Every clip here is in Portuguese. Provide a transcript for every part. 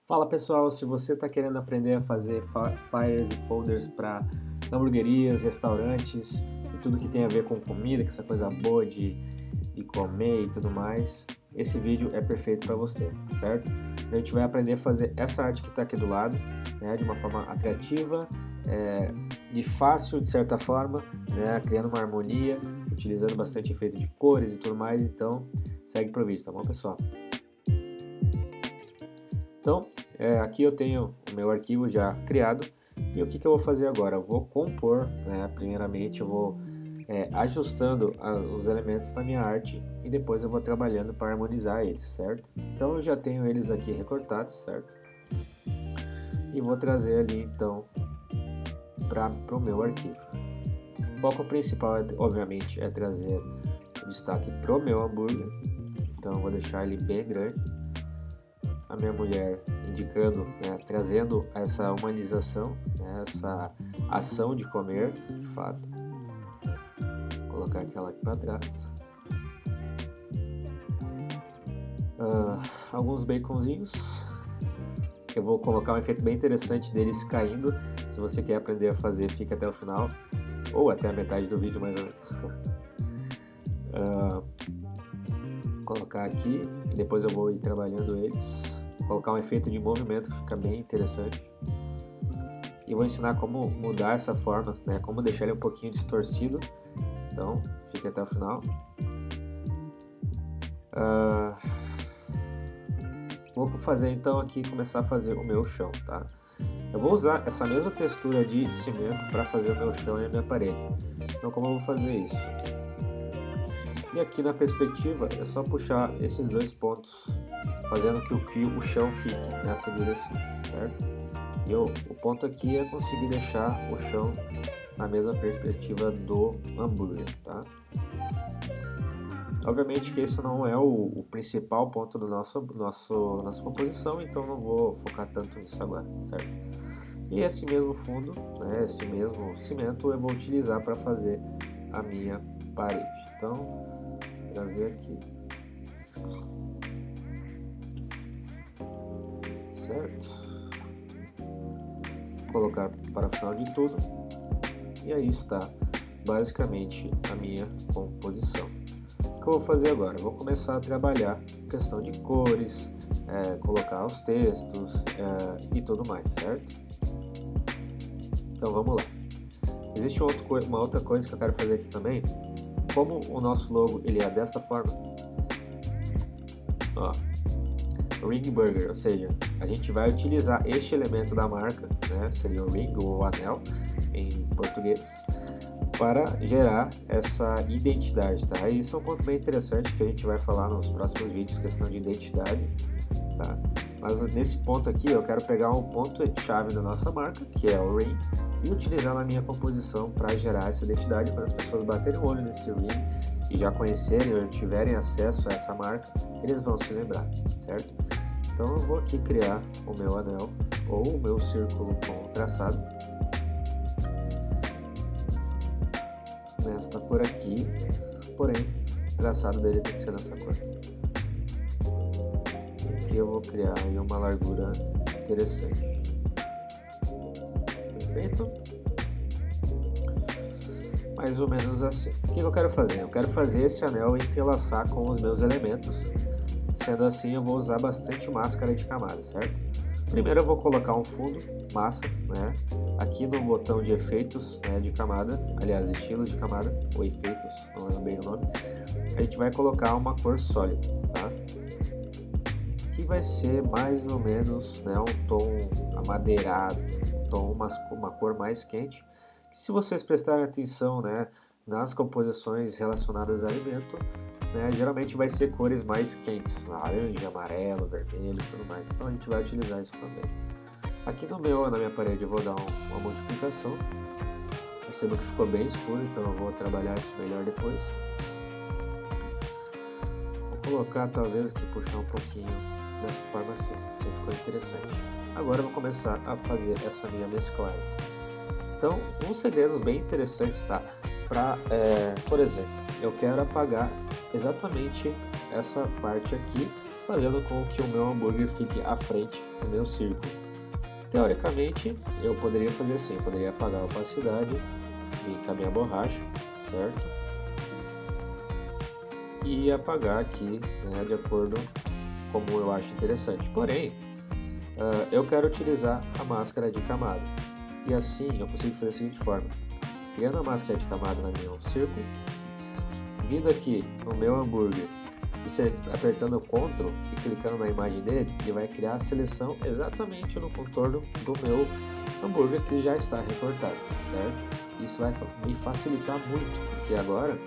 Fala pessoal, se você está querendo aprender a fazer flyers e folders para hamburguerias, restaurantes e tudo que tem a ver com comida, que essa coisa boa de comer e tudo mais, esse vídeo é perfeito para você, certo? A gente vai aprender a fazer essa arte que está aqui do lado, né, de uma forma atrativa, de fácil de certa forma, né, criando uma harmonia, utilizando bastante efeito de cores e tudo mais, então segue pro vídeo, tá bom pessoal? Então, aqui eu tenho o meu arquivo já criado e o que eu vou fazer agora? Eu vou compor, né? Primeiramente eu vou ajustando os elementos na minha arte e depois eu vou trabalhando para harmonizar eles, certo? Então eu já tenho eles aqui recortados, certo? E vou trazer ali então para o meu arquivo. O foco principal, obviamente, é trazer o destaque para o meu hambúrguer, então eu vou deixar ele bem grande. A minha mulher indicando, né, trazendo essa humanização, né, essa ação de comer, de fato. Vou colocar aquela aqui para trás. Alguns baconzinhos, que eu vou colocar um efeito bem interessante deles caindo. Se você quer aprender a fazer, fica até o final, ou até a metade do vídeo mais ou menos. Colocar aqui e depois eu vou ir trabalhando eles. Colocar um efeito de movimento que fica bem interessante. E vou ensinar como mudar essa forma, né? Como deixar ele um pouquinho distorcido. Então, fica até o final. Vou fazer então aqui, começar a fazer o meu chão, tá? Eu vou usar essa mesma textura de cimento para fazer o meu chão e a minha parede. Então, como eu vou fazer isso? E aqui na perspectiva é só puxar esses dois pontos, fazendo que o chão fique nessa direção, certo? E o ponto aqui é conseguir deixar o chão na mesma perspectiva do hambúrguer, tá? Obviamente que esse não é o principal ponto do nossa composição, então não vou focar tanto nisso agora, certo? E esse mesmo fundo, né, esse mesmo cimento eu vou utilizar para fazer a minha parede. Então, trazer aqui, certo? Colocar para o final de tudo e aí está basicamente a minha composição. O que eu vou fazer agora? Eu vou começar a trabalhar questão de cores, colocar os textos e tudo mais, certo? Então vamos lá. Existe uma outra coisa que eu quero fazer aqui também. Como o nosso logo ele é desta forma, ó, ring burger, ou seja, a gente vai utilizar este elemento da marca, né, seria o ring ou o anel em português, para gerar essa identidade, tá? E isso é um ponto bem interessante que a gente vai falar nos próximos vídeos, questão de identidade, tá? Mas nesse ponto aqui eu quero pegar um ponto-chave da nossa marca, que é o ring, e utilizar na minha composição para gerar essa identidade, para as pessoas baterem o olho nesse ring e já conhecerem ou tiverem acesso a essa marca, eles vão se lembrar, certo? Então eu vou aqui criar o meu anel ou o meu círculo com traçado nesta cor aqui, porém o traçado dele tem que ser nessa cor. Aqui eu vou criar aí uma largura interessante. Perfeito? Mais ou menos assim. O que eu quero fazer? Eu quero fazer esse anel entrelaçar com os meus elementos. Sendo assim, eu vou usar bastante máscara de camada, certo? Primeiro eu vou colocar um fundo massa, né? Aqui no botão de efeitos, né, de camada, aliás, estilo de camada, ou efeitos, não lembro bem o nome. A gente vai colocar uma cor sólida, tá? Que vai ser mais ou menos, né, um tom amadeirado, uma cor mais quente, que se vocês prestarem atenção, né, nas composições relacionadas a alimento, né, geralmente vai ser cores mais quentes, laranja, amarelo, vermelho e tudo mais, então a gente vai utilizar isso também. Aqui na minha parede eu vou dar uma multiplicação, perceba que ficou bem escuro, então eu vou trabalhar isso melhor depois. Vou colocar talvez aqui, puxar um pouquinho dessa forma assim ficou interessante. Agora eu vou começar a fazer essa minha mesclagem. Então, uns segredos bem interessantes, tá? Por exemplo, eu quero apagar exatamente essa parte aqui fazendo com que o meu hambúrguer fique à frente do meu círculo. Teoricamente, eu poderia fazer assim, eu poderia apagar a opacidade, vir com a minha borracha, certo? E apagar aqui, né, de acordo como eu acho interessante. Porém, eu quero utilizar a máscara de camada. E assim eu consigo fazer da seguinte forma: criando a máscara de camada no meu círculo, vindo aqui no meu hambúrguer e apertando o Ctrl e clicando na imagem dele, ele vai criar a seleção exatamente no contorno do meu hambúrguer que já está recortado, certo? Isso vai me facilitar muito, porque agora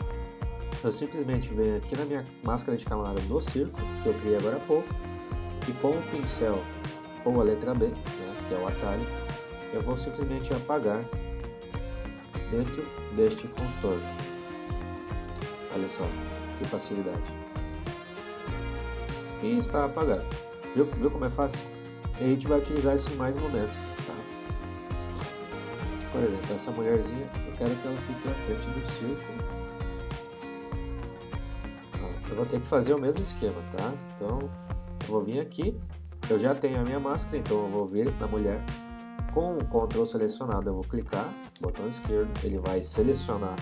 eu simplesmente venho aqui na minha máscara de camada do círculo, que eu criei agora há pouco, e com o pincel ou a letra B, né, que é o atalho, eu vou simplesmente apagar dentro deste contorno. Olha só que facilidade. E está apagado. Viu como é fácil? E a gente vai utilizar isso em mais momentos, tá? Por exemplo, essa mulherzinha, eu quero que ela fique à frente do círculo. Eu vou ter que fazer o mesmo esquema, tá? Então, eu vou vir aqui, eu já tenho a minha máscara, então eu vou vir na mulher. Com o Ctrl selecionado, eu vou clicar, botão esquerdo, ele vai selecionar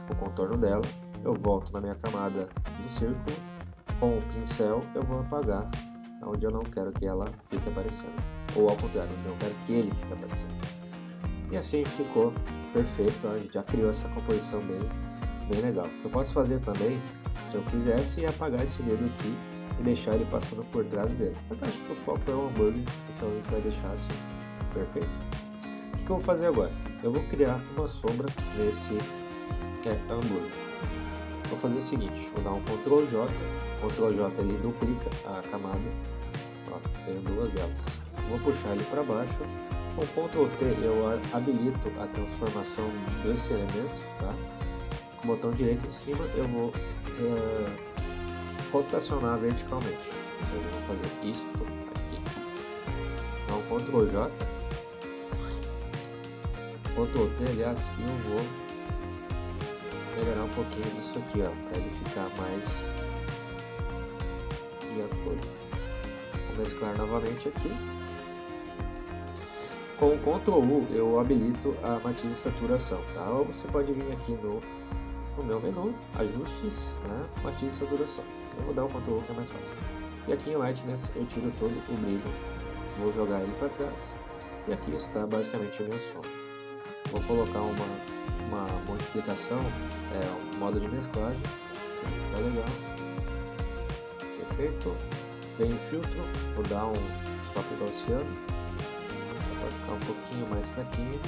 o contorno dela. Eu volto na minha camada do círculo, com o pincel eu vou apagar onde eu não quero que ela fique aparecendo, ou ao contrário, onde eu quero que ele fique aparecendo. E assim ficou perfeito, a gente já criou essa composição bem legal. Eu posso fazer também, se eu quisesse, apagar esse dedo aqui e deixar ele passando por trás dele, mas acho que o foco é o hambúrguer, então a gente vai deixar assim, perfeito. O que eu vou fazer agora? Eu vou criar uma sombra nesse hambúrguer. Vou fazer o seguinte, vou dar um Ctrl J ele duplica a camada, ó, tenho duas delas. Vou puxar ele para baixo, com Ctrl T eu habilito a transformação desse elemento, tá? Com o botão direito em cima eu vou rotacionar verticalmente, ou seja, eu vou fazer isto aqui. Então Ctrl J, Ctrl T, aliás, e eu vou melhorar um pouquinho isso aqui, ó, para ele ficar mais de acordo. Vou mesclar novamente aqui. Com o Ctrl U eu habilito a matiz e saturação, tá? Ou você pode vir aqui no meu menu, ajustes, né? Matiz e saturação. Eu vou dar o Ctrl U que é mais fácil. E aqui em Lightness eu tiro todo o brilho, vou jogar ele para trás. E aqui está basicamente o meu som. Vou colocar uma multiplicação, um modo de mesclagem, assim fica legal. Perfeito. Vem em filtro, vou dar um desfoque gaussiano, vai ficar um pouquinho mais fraquinho.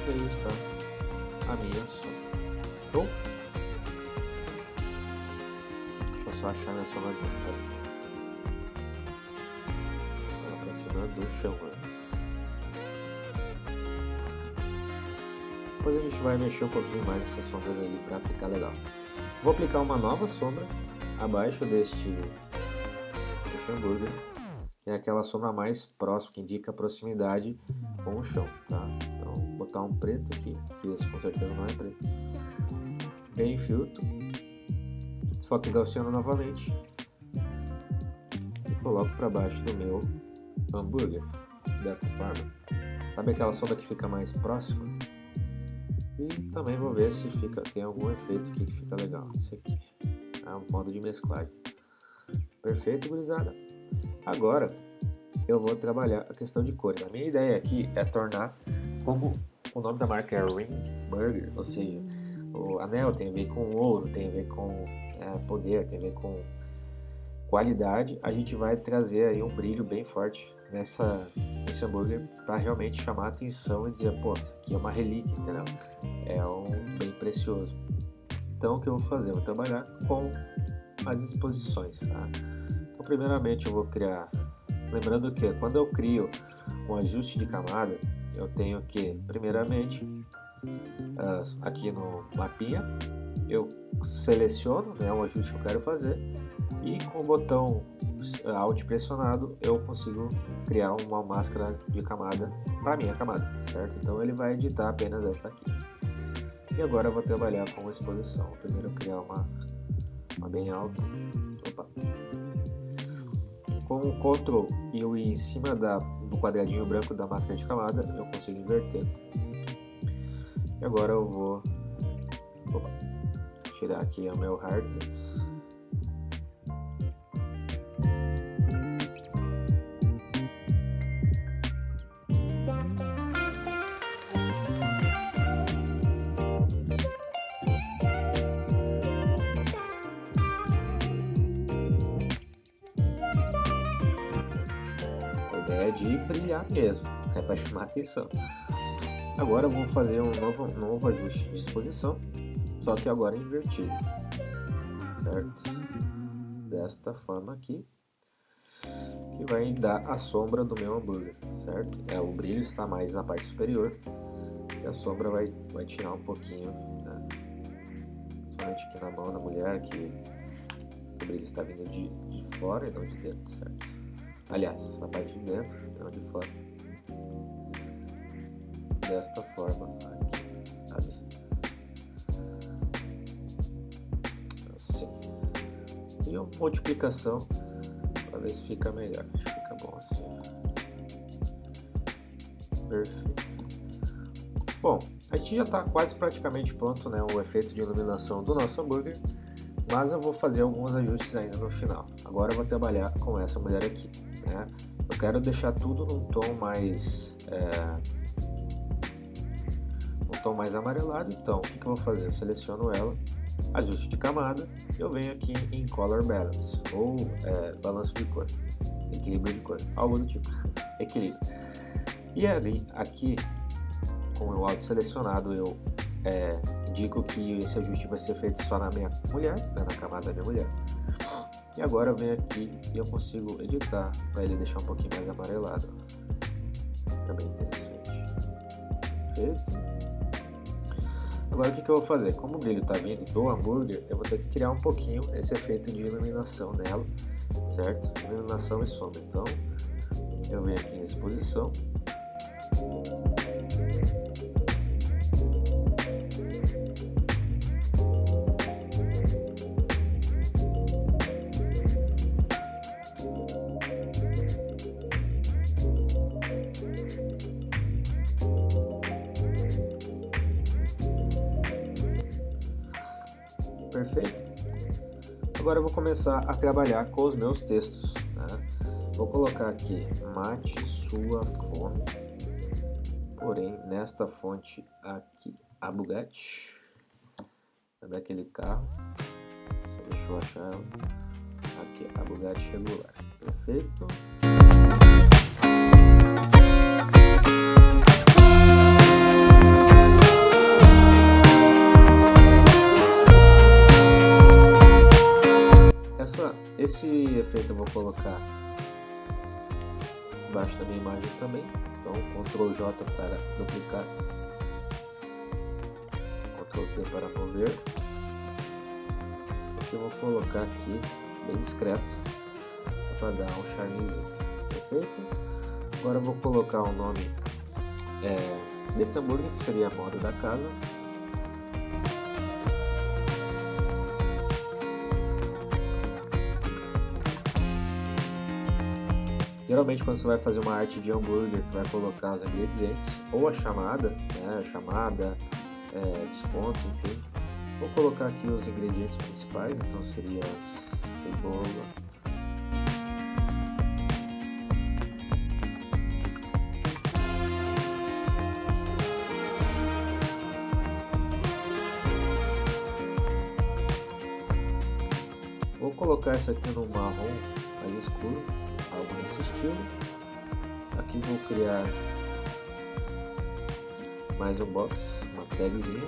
E aí está a minha som. Show? Deixa eu só achar minha sombra aqui. Colocar em cima do chão, né? Depois a gente vai mexer um pouquinho mais essas sombras ali para ficar legal. Vou aplicar uma nova sombra abaixo deste hambúrguer. É aquela sombra mais próxima, que indica a proximidade com o chão, tá? Então, vou botar um preto aqui, que esse com certeza não é preto. Bem filtro. Desfoque gaussiano novamente. E coloco para baixo do meu hambúrguer, desta forma. Sabe aquela sombra que fica mais próxima? E também vou ver se tem algum efeito aqui que fica legal. Esse aqui é um modo de mesclagem. Perfeito, gurizada. Agora eu vou trabalhar a questão de cores. A minha ideia aqui é tornar, como o nome da marca é Ring Burger, ou seja, o anel tem a ver com ouro, tem a ver com poder, tem a ver com qualidade. A gente vai trazer aí um brilho bem forte nesse hambúrguer para realmente chamar a atenção e dizer, pô, isso aqui é uma relíquia, entendeu? É um bem precioso. Então o que eu vou fazer? Eu vou trabalhar com as exposições, tá? Então primeiramente eu vou criar, lembrando que quando eu crio um ajuste de camada, eu tenho que, primeiramente, aqui no mapinha, eu seleciono, né, o ajuste que eu quero fazer, e com o botão Alt pressionado eu consigo criar uma máscara de camada para minha camada, certo? Então ele vai editar apenas esta aqui. E agora eu vou trabalhar com a exposição. Primeiro eu criar uma bem alta. Opa. Com o Ctrl e o I em cima do quadradinho branco da máscara de camada, eu consigo inverter. E agora eu vou tirar aqui o meu hardness. É de brilhar mesmo, é para chamar a atenção. Agora eu vou fazer um novo ajuste de exposição, só que agora invertido, certo? Desta forma aqui, que vai dar a sombra do meu hambúrguer, certo? O brilho está mais na parte superior e a sombra vai tirar um pouquinho, né? Somente aqui na mão da mulher, que o brilho está vindo de fora e não de dentro, certo? Aliás, a parte de dentro não de fora. Desta forma aqui, sabe? Assim. E uma multiplicação para ver se fica melhor. Acho que fica bom assim. Perfeito. Bom, a gente já está quase praticamente pronto, né? O efeito de iluminação do nosso hambúrguer. Mas eu vou fazer alguns ajustes ainda no final. Agora eu vou trabalhar com essa mulher aqui, né? Eu quero deixar tudo num tom mais amarelado. Então, o que eu vou fazer? Eu seleciono ela, ajuste de camada, eu venho aqui em Color Balance, ou balanço de cor, equilíbrio de cor, algo do tipo, equilíbrio. E ali, aqui, com o auto selecionado, eu indico que esse ajuste vai ser feito só na minha mulher, né, na camada da minha mulher. E agora eu venho aqui e eu consigo editar para ele deixar um pouquinho mais amarelado. Fica bem interessante. Perfeito. Agora o que eu vou fazer? Como o brilho está vindo do hambúrguer, eu vou ter que criar um pouquinho esse efeito de iluminação nela, certo? Iluminação e sombra. Então, eu venho aqui em exposição. Perfeito? Agora eu vou começar a trabalhar com os meus textos, né? Vou colocar aqui, mate sua fome, porém nesta fonte aqui, a Bugatti, sabe aquele carro, só deixa eu achar ela, aqui, a Bugatti regular, perfeito? Esse efeito eu vou colocar embaixo da minha imagem também, então Ctrl J para duplicar, Ctrl T para mover. Aqui eu vou colocar aqui bem discreto para dar um charmezinho, perfeito? Agora eu vou colocar o nome deste hambúrguer, que seria a moda da casa. Geralmente quando você vai fazer uma arte de hambúrguer, tu vai colocar os ingredientes, ou a chamada, né, desconto, enfim. Vou colocar aqui os ingredientes principais, então seria cebola, vou colocar isso aqui no marrom mais escuro, algo nesse estilo. Aqui vou criar mais um box, uma tagzinha.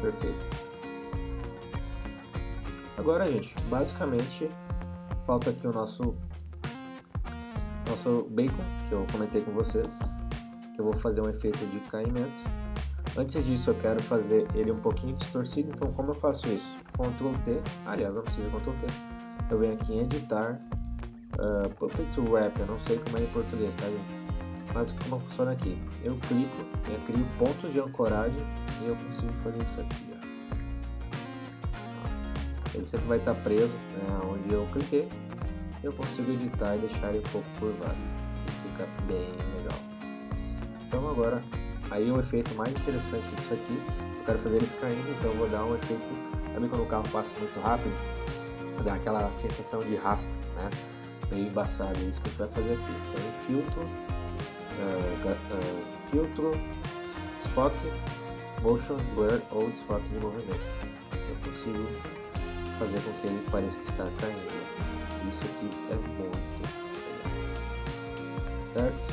Perfeito. Agora, gente, basicamente falta aqui o nosso bacon, que eu comentei com vocês, que eu vou fazer um efeito de caimento. Antes disso eu quero fazer ele um pouquinho distorcido, então como eu faço isso? Ctrl T, aliás não precisa Ctrl T, eu venho aqui em editar, Puppet Wrap, eu não sei como é em português, tá gente? Mas como funciona aqui? Eu clico, eu crio pontos de ancoragem e eu consigo fazer isso aqui, ó. Ele sempre vai estar preso, né, onde eu cliquei. Eu consigo editar e deixar ele um pouco curvado, e fica bem legal. Então agora, aí o efeito mais interessante disso aqui, eu quero fazer eles caindo, então eu vou dar um efeito, também quando o carro passa muito rápido, dá aquela sensação de rastro, né, meio embaçado, é isso que a gente vai fazer aqui. Então em filtro, desfoque, motion blur ou desfoque de movimento, eu consigo fazer com que ele pareça que está caindo. Isso aqui é muito legal, certo?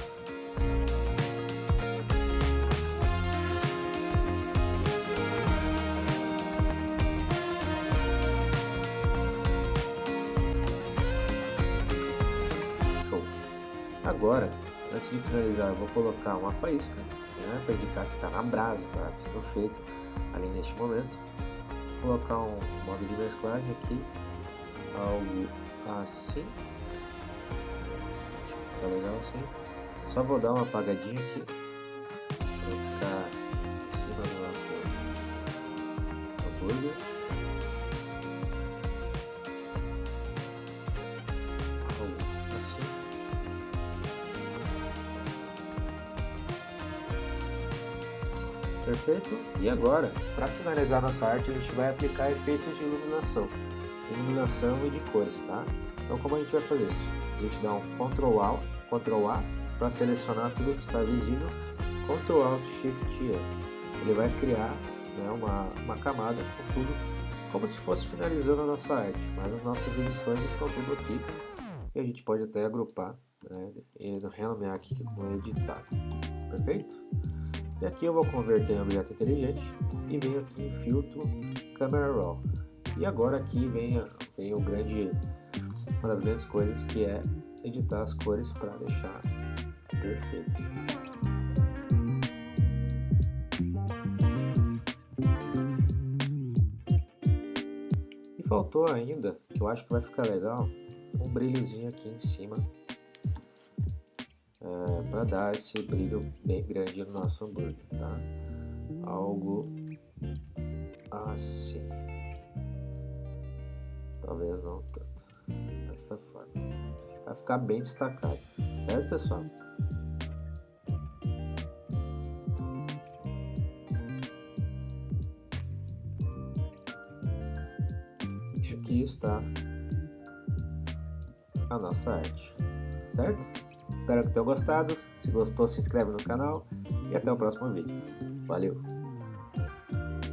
Show! Agora, antes de finalizar, eu vou colocar uma faísca, né, para indicar que está na brasa, está sendo feito ali neste momento. Vou colocar um modo de mesclagem aqui, algo assim, acho que fica legal assim. Só vou dar uma apagadinha aqui para ficar em cima do nosso hambúrguer. Algo assim. Perfeito. E agora, para finalizar nossa arte, a gente vai aplicar efeitos de iluminação e de cores, tá? Então como a gente vai fazer isso? A gente dá um Ctrl A para selecionar tudo que está visível, Ctrl Alt Shift E. Ele vai criar, né, uma camada com tudo, como se fosse finalizando a nossa arte, mas as nossas edições estão tudo aqui e a gente pode até agrupar, né, e renomear aqui com editar. Perfeito? E aqui eu vou converter em objeto inteligente e venho aqui em filtro Camera Raw. E agora aqui vem uma das grandes coisas, que é editar as cores para deixar perfeito. E faltou ainda, que eu acho que vai ficar legal, um brilhozinho aqui em cima, para dar esse brilho bem grande no nosso hambúrguer, tá? Algo assim. Talvez não tanto, desta forma. Vai ficar bem destacado, certo, pessoal? E aqui está a nossa arte, certo? Espero que tenham gostado. Se gostou, se inscreve no canal e até o próximo vídeo. Valeu!